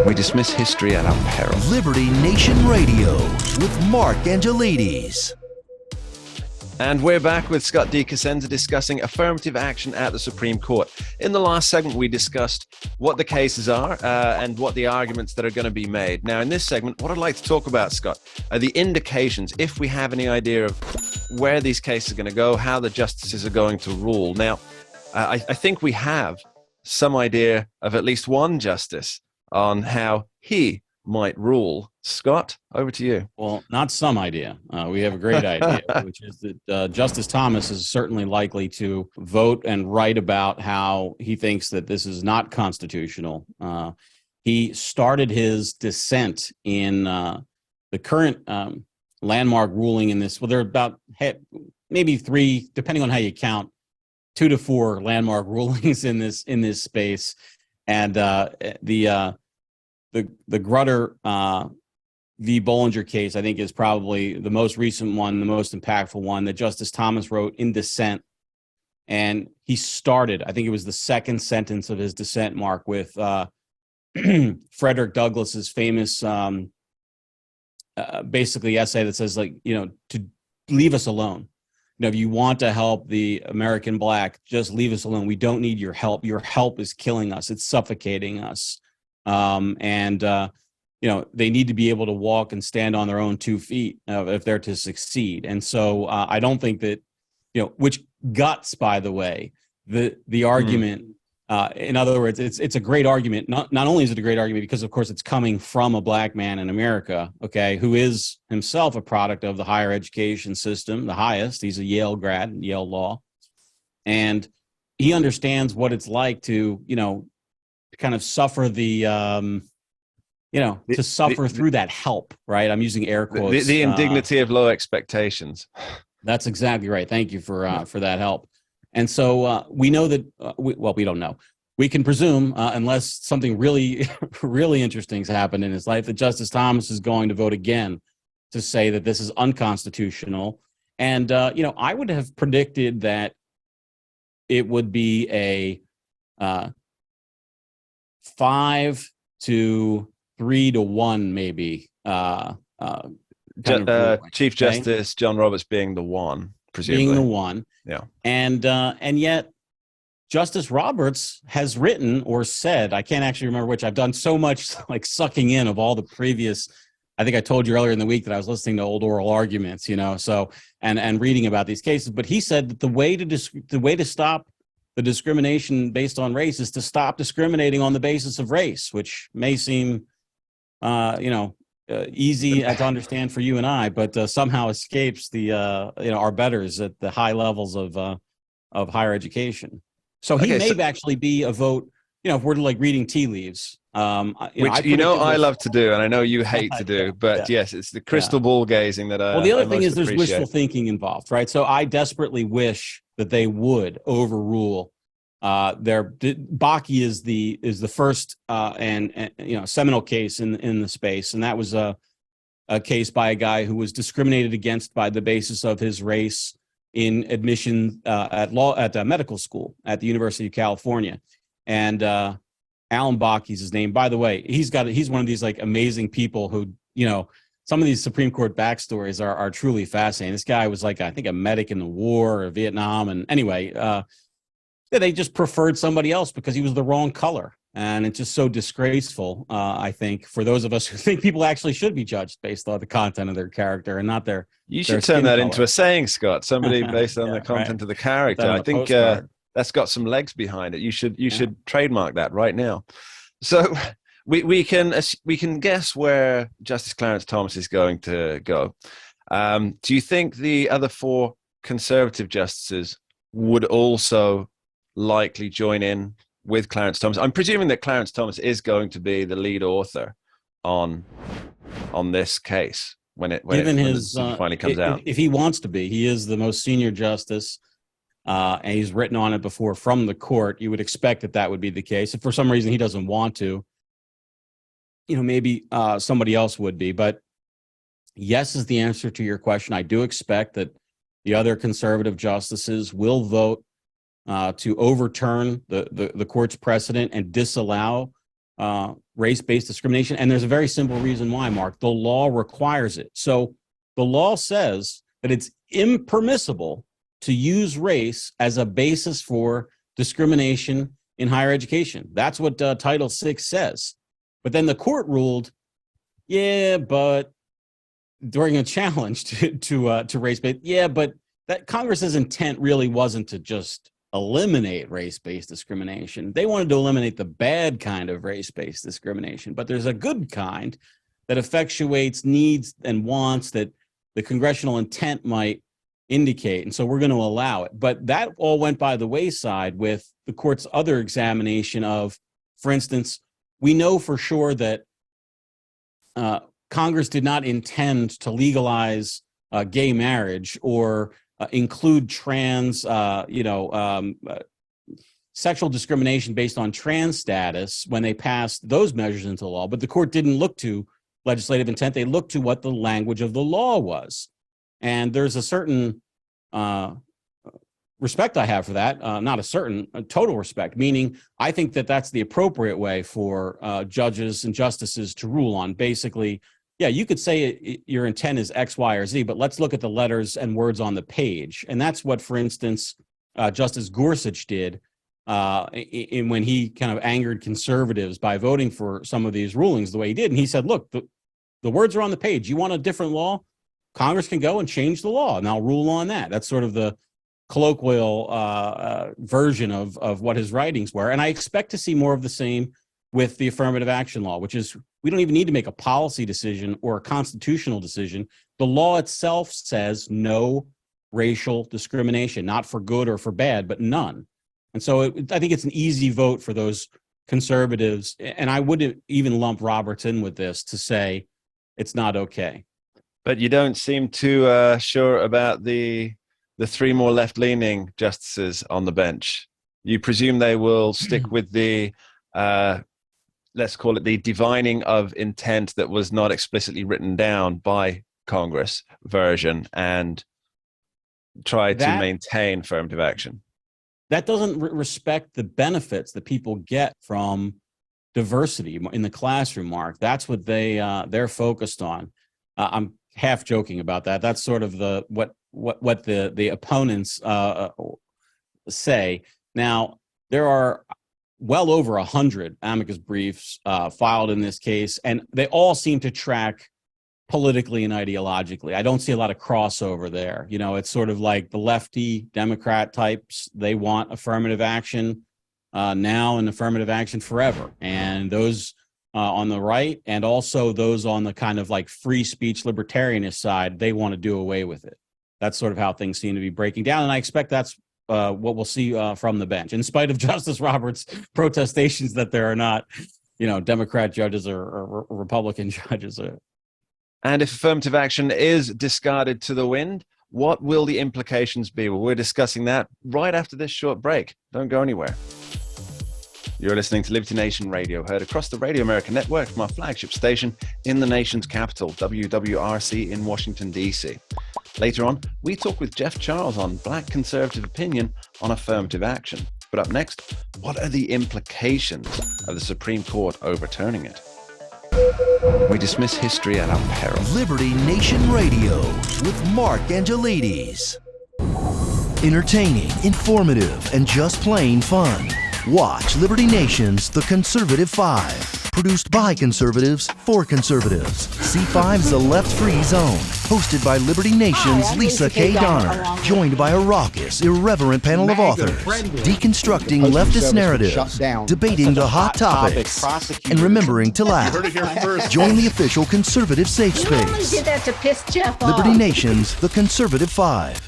We dismiss history at our peril. Liberty Nation Radio with Mark Angelides. And we're back with Scott D. Cosenza discussing affirmative action at the Supreme Court. In the last segment, we discussed what the cases are and what the arguments that are going to be made. Now, in this segment, what I'd like to talk about, Scott, are the indications, if we have any idea of where these cases are going to go, how the justices are going to rule. Now, I think we have some idea of at least one justice on how he might rule. Scott, over to you. Well, not some idea. We have a great idea, which is that Justice Thomas is certainly likely to vote and write about how he thinks that this is not constitutional. He started his dissent in the current landmark ruling in this. Well, there are about maybe three, depending on how you count, 2 to 4 landmark rulings in this space, and the Grutter v. Bollinger case, I think, is probably the most recent one, the most impactful one that Justice Thomas wrote in dissent. And he started, I think it was the second sentence of his dissent, Mark, with Frederick Douglass's famous basically essay that says, like, to leave us alone. If you want to help the American Black, just leave us alone. We don't need your help. Your help is killing us. It's suffocating us. They need to be able to walk and stand on their own 2 feet if they're to succeed. And so I don't think that, which guts, by the way, the argument, in other words, it's a great argument. Not only is it a great argument because, of course, it's coming from a Black man in America, okay, who is himself a product of the higher education system, the highest. He's a Yale grad, Yale Law. And he understands what it's like to, kind of suffer through that help, right? I'm using air quotes. The indignity of low expectations. That's exactly right. Thank you for that help. And so we know that, we don't know. We can presume, unless something really, really interesting has happened in his life, that Justice Thomas is going to vote again to say that this is unconstitutional. And, I would have predicted that it would be a 5 to 3 to 1, maybe. Chief Justice John Roberts being the one, presumably. Being the one. Yeah. And yet Justice Roberts has written or said, I can't actually remember which, I've done so much like sucking in of all the previous, I think I told you earlier in the week that I was listening to old oral arguments, so, and reading about these cases, but he said that the way to stop the discrimination based on race is to stop discriminating on the basis of race, which may seem, easy to understand for you and I, but somehow escapes the, our betters at the high levels of higher education. So he may actually be a vote, if we're like reading tea leaves. Which I love to do, and I know you hate to do, but yes, it's the crystal ball gazing that I Well, the other thing is there's wishful thinking involved, right? So I desperately wish that they would overrule Bakke is the first and seminal case in the space, and that was a case by a guy who was discriminated against by the basis of his race in admission at medical school at the University of California, and Alan Bakke is his name. By the way, he's one of these like amazing people who some of these Supreme Court backstories are truly fascinating. This guy was like, I think, a medic in the war or Vietnam, and anyway. They just preferred somebody else because he was the wrong color. And it's just so disgraceful, I think, for those of us who think people actually should be judged based on the content of their character and not their You should turn that into a saying, Scott, somebody based on the content of the character. I think that's got some legs behind it. You should trademark that right now. So we can guess where Justice Clarence Thomas is going to go. Do you think the other 4 conservative justices would also likely join in with Clarence Thomas? I'm presuming that Clarence Thomas is going to be the lead author on this case when it finally comes out. If he wants to be, he is the most senior justice, and he's written on it before from the court. You would expect that would be the case. If for some reason he doesn't want to, maybe somebody else would be. But yes is the answer to your question. I do expect that the other conservative justices will vote to overturn the court's precedent and disallow race-based discrimination. And there's a very simple reason why, Mark. The law requires it. So the law says that it's impermissible to use race as a basis for discrimination in higher education. That's what Title VI says. But then the court ruled, yeah, but during a challenge to race-based, yeah, but that Congress's intent really wasn't to just eliminate race-based discrimination. They wanted to eliminate the bad kind of race-based discrimination, but there's a good kind that effectuates needs and wants that the congressional intent might indicate. And so we're going to allow it. But that all went by the wayside with the court's other examination of, for instance, we know for sure that Congress did not intend to legalize gay marriage or include trans, sexual discrimination based on trans status when they passed those measures into law. But the court didn't look to legislative intent. They looked to what the language of the law was. And there's a certain respect I have for that, not a total respect, meaning I think that that's the appropriate way for judges and justices to rule on. Basically, yeah, you could say your intent is X, Y, or Z, but let's look at the letters and words on the page. And that's what, for instance, Justice Gorsuch did when he kind of angered conservatives by voting for some of these rulings the way he did. And he said, look, the words are on the page. You want a different law? Congress can go and change the law, and I'll rule on that. That's sort of the colloquial version of what his writings were. And I expect to see more of the same with the affirmative action law, which is we don't even need to make a policy decision or a constitutional decision. The law itself says no racial discrimination, not for good or for bad, but none. And so I think it's an easy vote for those conservatives. And I wouldn't even lump Roberts in with this to say it's not okay. But you don't seem too sure about the three more left-leaning justices on the bench. You presume they will stick with the, let's call it the divining of intent that was not explicitly written down by Congress version and try to maintain affirmative action. That doesn't respect the benefits that people get from diversity in the classroom, Mark. That's what they're focused on. I'm half joking about that. That's sort of what the opponents say. Now, there are well over 100 amicus briefs filed in this case, and they all seem to track politically and ideologically. I don't see a lot of crossover there. You know, it's sort of like the lefty Democrat types. They want affirmative action now and affirmative action forever. And those on the right, and also those on the kind of like free speech libertarianist side, they want to do away with it. That's sort of how things seem to be breaking down. And I expect that's what we'll see from the bench, in spite of Justice Roberts' protestations that there are not, Democrat judges or Republican judges. And if affirmative action is discarded to the wind, what will the implications be? Well, we're discussing that right after this short break. Don't go anywhere. You're listening to Liberty Nation Radio, heard across the Radio America network from our flagship station in the nation's capital, WWRC in Washington, D.C. Later on, we talk with Jeff Charles on Black conservative opinion on affirmative action. But up next, what are the implications of the Supreme Court overturning it? We dismiss history at our peril. Liberty Nation Radio with Mark Angelides. Entertaining, informative, and just plain fun. Watch Liberty Nation's The Conservative 5. Produced by conservatives for conservatives. C5's The Left Free Zone. Hosted by Liberty Nation's Lisa K. Donner. Joined by a raucous, irreverent panel of authors. Deconstructing leftist narratives. Debating the hot topics. And remembering to laugh. Join the official conservative safe space. You only did that to piss Jeff off. Liberty Nation's The Conservative 5.